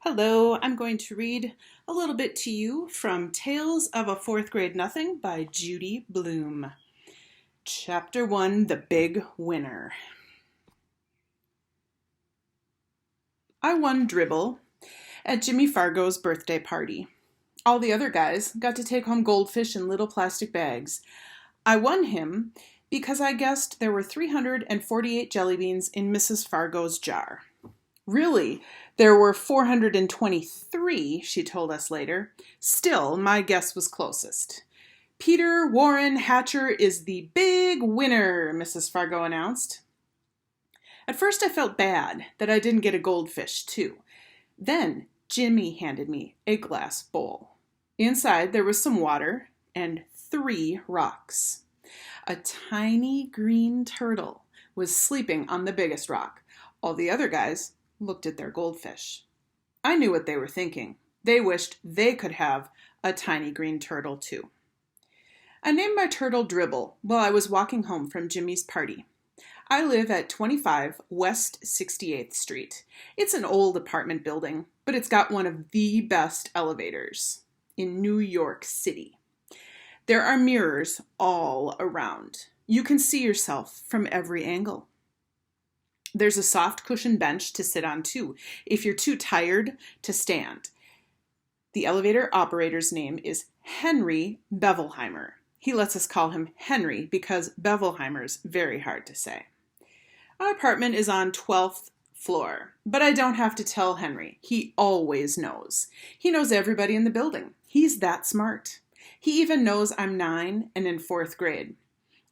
Hello, I'm going to read a little bit to you from Tales of a Fourth Grade Nothing by Judy Blume. Chapter 1, The Big Winner. I won dribble at Jimmy Fargo's birthday party. All the other guys got to take home goldfish in little plastic bags. I won him because I guessed there were 348 jelly beans in Mrs. Fargo's jar. Really, there were 423, she told us later. Still, my guess was closest. Peter Warren Hatcher is the big winner, Mrs. Fargo announced. At first I felt bad that I didn't get a goldfish, too. Then Jimmy handed me a glass bowl. Inside there was some water and 3 rocks. A tiny green turtle was sleeping on the biggest rock. All the other guys looked at their goldfish. I knew what they were thinking. They wished they could have a tiny green turtle too. I named my turtle Dribble while I was walking home from Jimmy's party. I live at 25 West 68th Street. It's an old apartment building, but it's got one of the best elevators in New York City. There are mirrors all around. You can see yourself from every angle. There's a soft cushion bench to sit on too, if you're too tired to stand. The elevator operator's name is Henry Bevelheimer. He lets us call him Henry because Bevelheimer's very hard to say. Our apartment is on 12th floor, but I don't have to tell Henry. He always knows. He knows everybody in the building. He's that smart. He even knows I'm 9 and in 4th grade.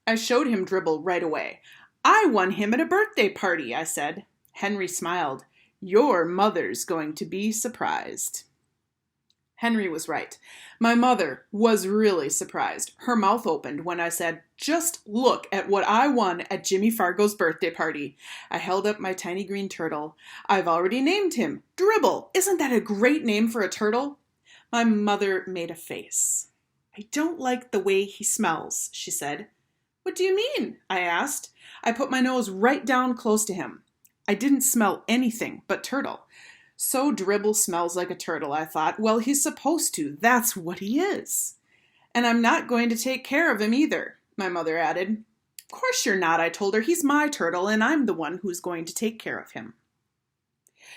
I showed him Dribble right away. I won him at a birthday party, I said. Henry smiled. Your mother's going to be surprised. Henry was right. My mother was really surprised. Her mouth opened when I said, just look at what I won at Jimmy Fargo's birthday party. I held up my tiny green turtle. I've already named him. Dribble. Isn't that a great name for a turtle? My mother made a face. I don't like the way he smells, she said. What do you mean? I asked. I put my nose right down close to him. I didn't smell anything but turtle. So Dribble smells like a turtle, I thought. Well, he's supposed to. That's what he is. And I'm not going to take care of him either, my mother added. Of course you're not, I told her. He's my turtle, and I'm the one who's going to take care of him.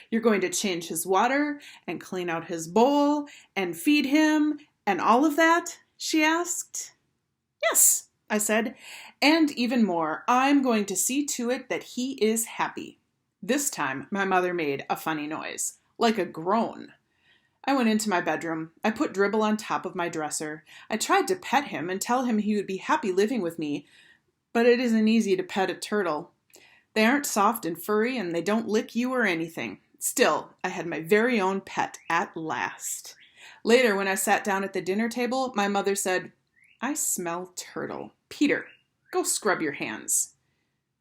You're going to change his water and clean out his bowl and feed him and all of that? She asked. Yes, I said, and even more, I'm going to see to it that he is happy. This time, my mother made a funny noise, like a groan. I went into my bedroom. I put Dribble on top of my dresser. I tried to pet him and tell him he would be happy living with me, but it isn't easy to pet a turtle. They aren't soft and furry, and they don't lick you or anything. Still, I had my very own pet at last. Later, when I sat down at the dinner table, my mother said, I smell turtle. Peter, go scrub your hands.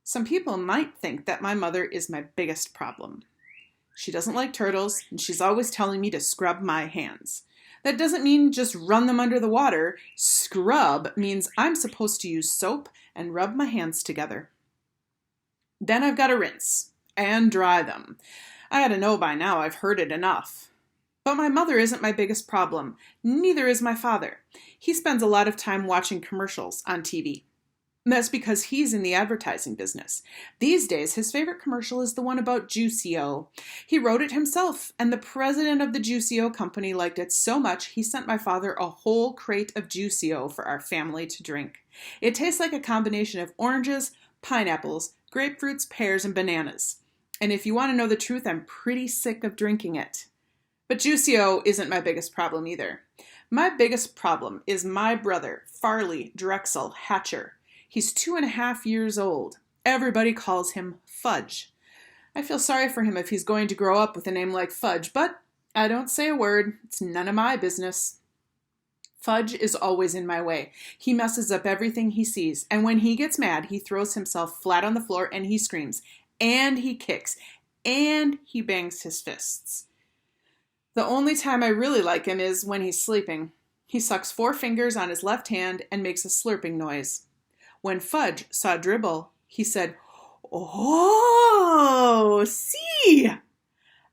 Some people might think that my mother is my biggest problem. She doesn't like turtles, and she's always telling me to scrub my hands. That doesn't mean just run them under the water. Scrub means I'm supposed to use soap and rub my hands together. Then I've got to rinse and dry them. I ought to know by now. I've heard it enough. But my mother isn't my biggest problem. Neither is my father. He spends a lot of time watching commercials on TV. That's because he's in the advertising business. These days, his favorite commercial is the one about Juicy-O. He wrote it himself, and the president of the Juicy-O company liked it so much he sent my father a whole crate of Juicy-O for our family to drink. It tastes like a combination of oranges, pineapples, grapefruits, pears, and bananas. And if you want to know the truth, I'm pretty sick of drinking it. But Juicy-O isn't my biggest problem either. My biggest problem is my brother, Farley Drexel Hatcher. He's 2.5 years old. Everybody calls him Fudge. I feel sorry for him if he's going to grow up with a name like Fudge, but I don't say a word. It's none of my business. Fudge is always in my way. He messes up everything he sees, and when he gets mad, he throws himself flat on the floor and he screams, and he kicks, and he bangs his fists. The only time I really like him is when he's sleeping. He sucks 4 fingers on his left hand and makes a slurping noise. When Fudge saw Dribble, he said, Oh, see!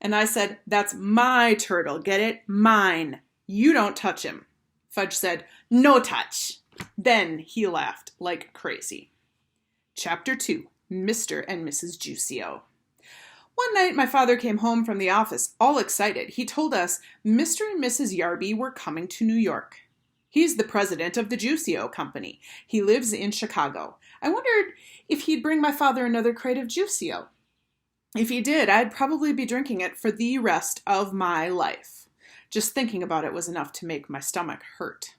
And I said, "That's my turtle, get it? Mine. You don't touch him." Fudge said, "No touch." Then he laughed like crazy. Chapter 2, Mr. and Mrs. Juicio. One night my father came home from the office, all excited. He told us Mr. and Mrs. Yarby were coming to New York. He's the president of the Juicio Company. He lives in Chicago. I wondered if he'd bring my father another crate of Juicio. If he did, I'd probably be drinking it for the rest of my life. Just thinking about it was enough to make my stomach hurt.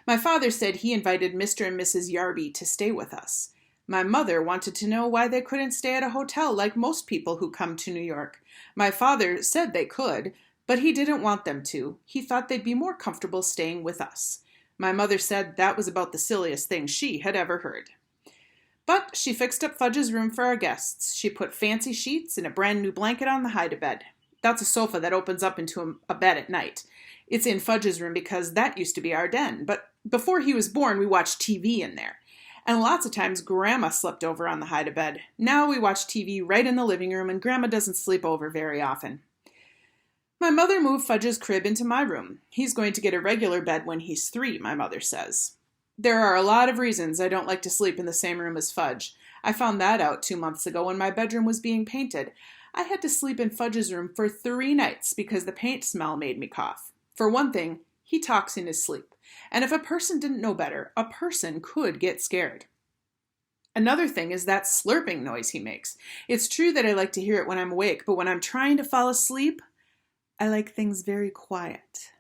My father said he invited Mr. and Mrs. Yarby to stay with us. My mother wanted to know why they couldn't stay at a hotel like most people who come to New York. My father said they could, but he didn't want them to. He thought they'd be more comfortable staying with us. My mother said that was about the silliest thing she had ever heard. But she fixed up Fudge's room for our guests. She put fancy sheets and a brand new blanket on the hide-a-bed. That's a sofa that opens up into a bed at night. It's in Fudge's room because that used to be our den, but before he was born, we watched TV in there. And lots of times, Grandma slept over on the hide-a-bed. Now we watch TV right in the living room, and Grandma doesn't sleep over very often. My mother moved Fudge's crib into my room. He's going to get a regular bed when he's 3, my mother says. There are a lot of reasons I don't like to sleep in the same room as Fudge. I found that out 2 months ago when my bedroom was being painted. I had to sleep in Fudge's room for 3 nights because the paint smell made me cough. For one thing, he talks in his sleep. And if a person didn't know better, a person could get scared. Another thing is that slurping noise he makes. It's true that I like to hear it when I'm awake, but when I'm trying to fall asleep, I like things very quiet.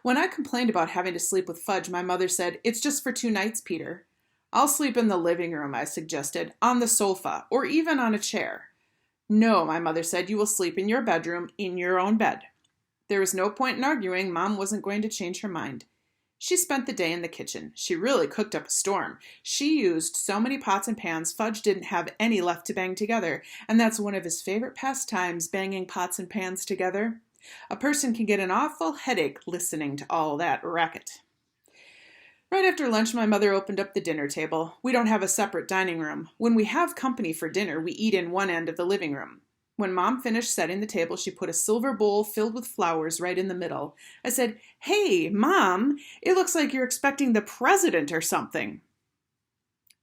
When I complained about having to sleep with Fudge, my mother said, "It's just for 2 nights, Peter." "I'll sleep in the living room," I suggested, "on the sofa, or even on a chair." "No," my mother said, "you will sleep in your bedroom, in your own bed." There was no point in arguing. Mom wasn't going to change her mind. She spent the day in the kitchen. She really cooked up a storm. She used so many pots and pans, Fudge didn't have any left to bang together, and that's one of his favorite pastimes, banging pots and pans together. A person can get an awful headache listening to all that racket. Right after lunch, my mother opened up the dinner table. We don't have a separate dining room. When we have company for dinner, we eat in one end of the living room. When Mom finished setting the table, she put a silver bowl filled with flowers right in the middle. I said, "Hey, Mom, it looks like you're expecting the president or something."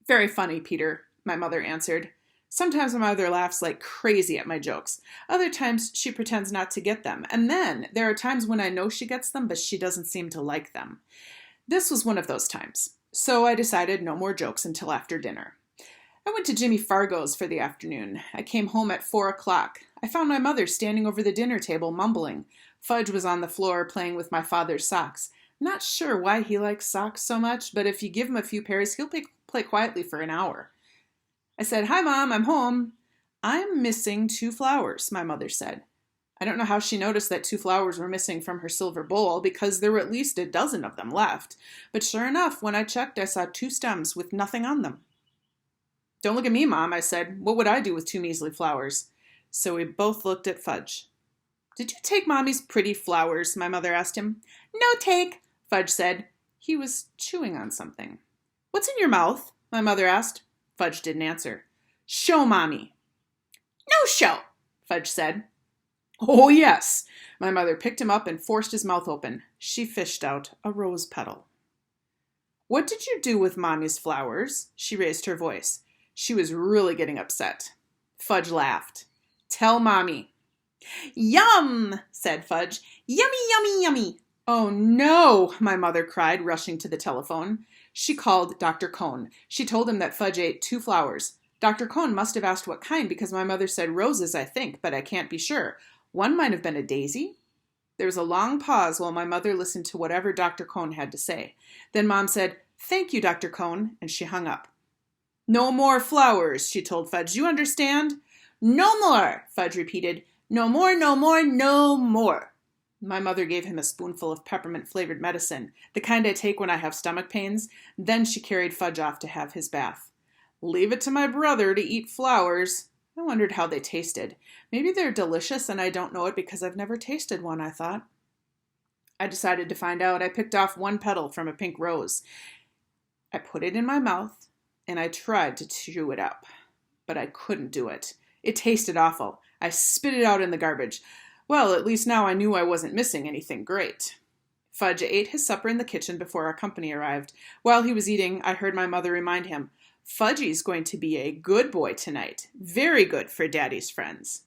"Very funny, Peter," my mother answered. Sometimes my mother laughs like crazy at my jokes. Other times she pretends not to get them. And then there are times when I know she gets them, but she doesn't seem to like them. This was one of those times. So I decided no more jokes until after dinner. I went to Jimmy Fargo's for the afternoon. I came home at 4 o'clock. I found my mother standing over the dinner table mumbling. Fudge was on the floor playing with my father's socks. Not sure why he likes socks so much, but if you give him a few pairs, he'll play quietly for an hour. I said, "Hi, Mom, I'm home." "I'm missing 2 flowers, my mother said. I don't know how she noticed that 2 flowers were missing from her silver bowl, because there were at least a dozen of them left. But sure enough, when I checked, I saw 2 stems with nothing on them. "Don't look at me, Mom," I said. "What would I do with 2 measly flowers?" So we both looked at Fudge. "Did you take Mommy's pretty flowers?" my mother asked him. "No take," Fudge said. He was chewing on something. "What's in your mouth?" my mother asked. Fudge didn't answer. "Show Mommy." "No show," Fudge said. "Oh, yes." My mother picked him up and forced his mouth open. She fished out a rose petal. "What did you do with Mommy's flowers?" She raised her voice. She was really getting upset. Fudge laughed. "Tell Mommy." "Yum," said Fudge. "Yummy, yummy, yummy." "Oh, no," my mother cried, rushing to the telephone. She called Dr. Cohn. She told him that Fudge ate 2 flowers. Dr. Cohn must have asked what kind, because my mother said roses, I think, but I can't be sure. One might have been a daisy. There was a long pause while my mother listened to whatever Dr. Cohn had to say. Then Mom said, "Thank you, Dr. Cohn," and she hung up. "No more flowers," she told Fudge. "You understand?" "No more," Fudge repeated. "No more, no more, no more." My mother gave him a spoonful of peppermint-flavored medicine, the kind I take when I have stomach pains. Then she carried Fudge off to have his bath. Leave it to my brother to eat flowers. I wondered how they tasted. Maybe they're delicious and I don't know it because I've never tasted one, I thought. I decided to find out. I picked off 1 petal from a pink rose. I put it in my mouth and I tried to chew it up, but I couldn't do it. It tasted awful. I spit it out in the garbage. Well, at least now I knew I wasn't missing anything great. Fudge ate his supper in the kitchen before our company arrived. While he was eating, I heard my mother remind him, "Fudgy's going to be a good boy tonight. Very good for Daddy's friends."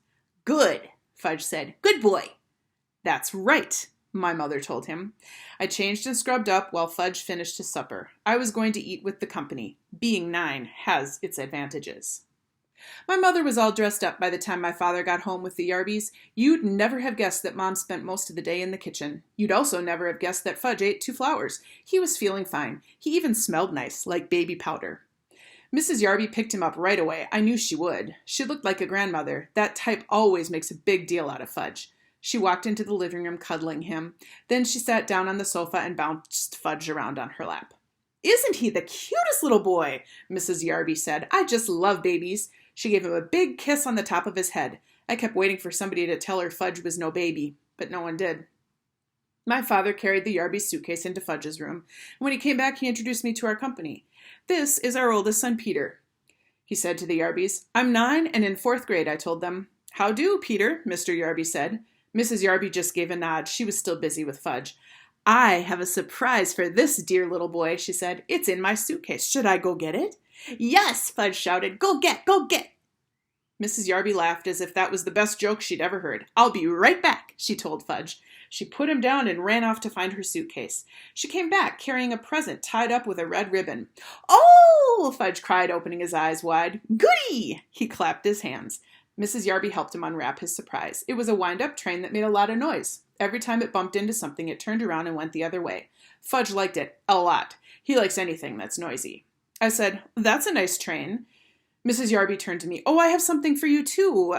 "Good," Fudge said. "Good boy." "That's right," my mother told him. I changed and scrubbed up while Fudge finished his supper. I was going to eat with the company. Being 9 has its advantages. My mother was all dressed up by the time my father got home with the Yarbys. You'd never have guessed that Mom spent most of the day in the kitchen. You'd also never have guessed that Fudge ate 2 flowers. He was feeling fine. He even smelled nice, like baby powder. Mrs. Yarby picked him up right away. I knew she would. She looked like a grandmother. That type always makes a big deal out of Fudge. She walked into the living room cuddling him. Then she sat down on the sofa and bounced Fudge around on her lap. "Isn't he the cutest little boy?" Mrs. Yarby said. "I just love babies." She gave him a big kiss on the top of his head. I kept waiting for somebody to tell her Fudge was no baby, but no one did. My father carried the Yarby's suitcase into Fudge's room. When he came back, he introduced me to our company. "This is our oldest son, Peter," he said to the Yarbys. "I'm 9 and in 4th grade," I told them. "How do, Peter?" Mr. Yarby said. Mrs. Yarby just gave a nod. She was still busy with Fudge. "I have a surprise for this dear little boy," she said. "It's in my suitcase. Should I go get it?" "Yes," Fudge shouted. Go get! Mrs. Yarby laughed as if that was the best joke she'd ever heard. "I'll be right back," she told Fudge. She put him down and ran off to find her suitcase. She came back carrying a present tied up with a red ribbon. "Oh!" Fudge cried, opening his eyes wide. "Goody!" He clapped his hands. Mrs. Yarby helped him unwrap his surprise. It was a wind-up train that made a lot of noise. Every time it bumped into something, it turned around and went the other way. Fudge liked it a lot. He likes anything that's noisy. I said, "That's a nice train." Mrs. Yarby turned to me. "Oh, I have something for you, too.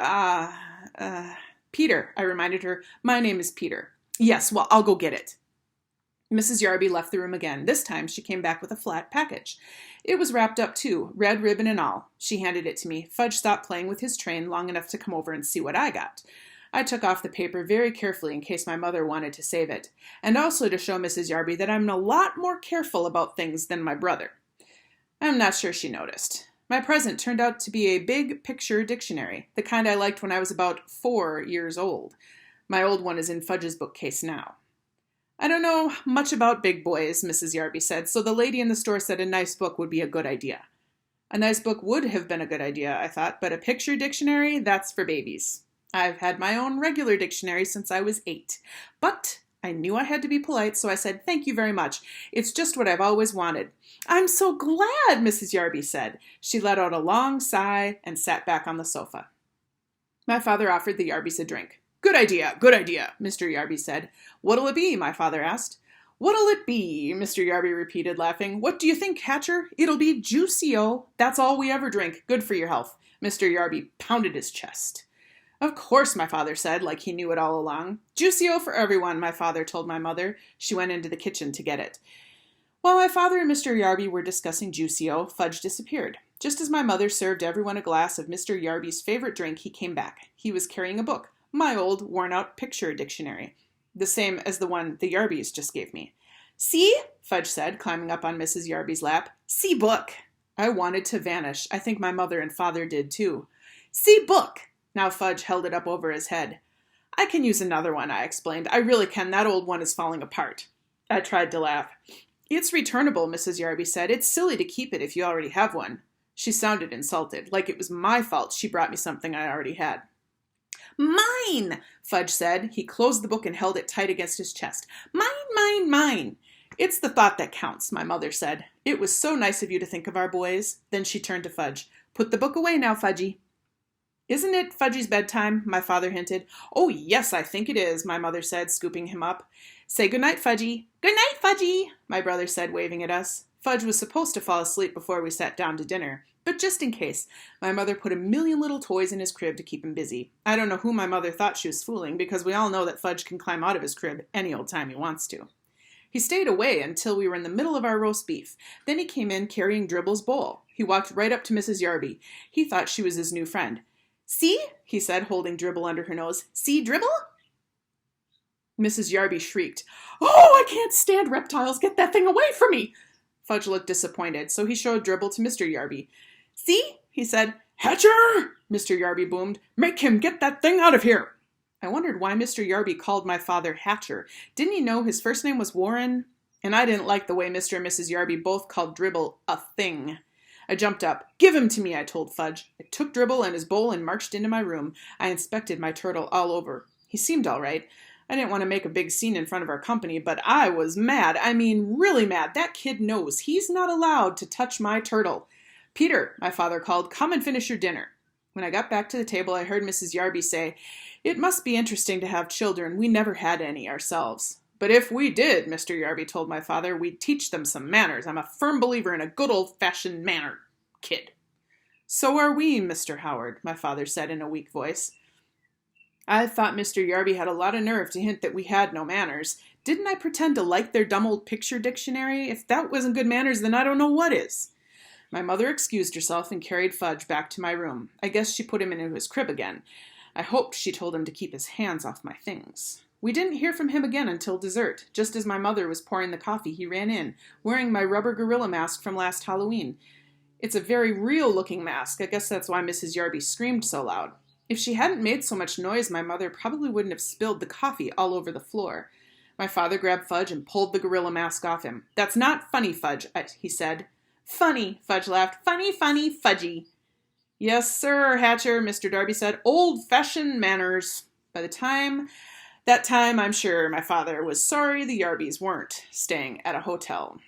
Peter," I reminded her. "My name is Peter." "Yes, well, I'll go get it." Mrs. Yarby left the room again. This time she came back with a flat package. It was wrapped up too, red ribbon and all. She handed it to me. Fudge stopped playing with his train long enough to come over and see what I got. I took off the paper very carefully in case my mother wanted to save it, and also to show Mrs. Yarby that I'm a lot more careful about things than my brother. I'm not sure she noticed. My present turned out to be a big picture dictionary, the kind I liked when I was about 4 years old. My old one is in Fudge's bookcase now. "I don't know much about big boys," Mrs. Yarby said, "so the lady in the store said a nice book would be a good idea." A nice book would have been a good idea, I thought, but a picture dictionary, that's for babies. I've had my own regular dictionary since I was 8. But I knew I had to be polite, so I said, "Thank you very much. It's just what I've always wanted." "I'm so glad," Mrs. Yarby said. She let out a long sigh and sat back on the sofa. My father offered the Yarbys a drink. Good idea, Mr. Yarby said. "What'll it be?" my father asked. "What'll it be?" Mr. Yarby repeated, laughing. "What do you think, Hatcher? It'll be Juicy-O. That's all we ever drink. Good for your health." Mr. Yarby pounded his chest. "Of course," my father said, like he knew it all along. "Juicy-O for everyone," my father told my mother. She went into the kitchen to get it. While my father and Mr. Yarby were discussing Juicy-O, Fudge disappeared. Just as my mother served everyone a glass of Mr. Yarby's favorite drink, he came back. He was carrying a book, my old, worn-out picture dictionary, the same as the one the Yarbys just gave me. "See?" Fudge said, climbing up on Mrs. Yarby's lap. "See book." I wanted to vanish. I think my mother and father did too. "See book." Now Fudge held it up over his head. "I can use another one," I explained. "I really can. That old one is falling apart." I tried to laugh. "It's returnable," Mrs. Yarby said. "It's silly to keep it if you already have one." She sounded insulted, like it was my fault she brought me something I already had. "Mine," Fudge said. He closed the book and held it tight against his chest. "Mine, mine, mine." "It's the thought that counts," my mother said. "It was so nice of you to think of our boys." Then she turned to Fudge. "Put the book away now, Fudgy." "Isn't it Fudgy's bedtime?" my father hinted. "Oh, yes, I think it is," my mother said, scooping him up. "Say goodnight, Fudgy." "Good night, Fudgy," my brother said, waving at us. Fudge was supposed to fall asleep before we sat down to dinner, but just in case, my mother put a million little toys in his crib to keep him busy. I don't know who my mother thought she was fooling, because we all know that Fudge can climb out of his crib any old time he wants to. He stayed away until we were in the middle of our roast beef. Then he came in carrying Dribble's bowl. He walked right up to Mrs. Yarby. He thought she was his new friend. "See?" he said, holding Dribble under her nose. "See, Dribble?" Mrs. Yarby shrieked. "Oh, I can't stand reptiles. Get that thing away from me." Fudge looked disappointed, so he showed Dribble to Mr. Yarby. "See?" he said. "Hatcher!" Mr. Yarby boomed. "Make him get that thing out of here!" I wondered why Mr. Yarby called my father Hatcher. Didn't he know his first name was Warren? And I didn't like the way Mr. and Mrs. Yarby both called Dribble a thing. I jumped up. "Give him to me," I told Fudge. I took Dribble and his bowl and marched into my room. I inspected my turtle all over. He seemed all right. I didn't want to make a big scene in front of our company, but I was mad. I mean, really mad. That kid knows he's not allowed to touch my turtle. "Peter," my father called, "come and finish your dinner." When I got back to the table, I heard Mrs. Yarby say, "It must be interesting to have children. We never had any ourselves." "But if we did," Mr. Yarby told my father, "we'd teach them some manners. I'm a firm believer in a good old-fashioned manner, kid." "So are we, Mr. Howard," my father said in a weak voice. I thought Mr. Yarby had a lot of nerve to hint that we had no manners. Didn't I pretend to like their dumb old picture dictionary? If that wasn't good manners, then I don't know what is. My mother excused herself and carried Fudge back to my room. I guess she put him into his crib again. I hoped she told him to keep his hands off my things. We didn't hear from him again until dessert. Just as my mother was pouring the coffee, he ran in, wearing my rubber gorilla mask from last Halloween. It's a very real-looking mask. I guess that's why Mrs. Yarby screamed so loud. If she hadn't made so much noise, my mother probably wouldn't have spilled the coffee all over the floor. My father grabbed Fudge and pulled the gorilla mask off him. "That's not funny, Fudge," he said. "Funny," Fudge laughed. "Funny, funny, fudgy." "Yes, sir, Hatcher," Mr. Darby said. "Old-fashioned manners." By that time, I'm sure my father was sorry the Yarbys weren't staying at a hotel.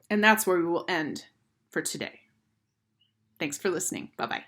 And that's where we will end for today. Thanks for listening. Bye-bye.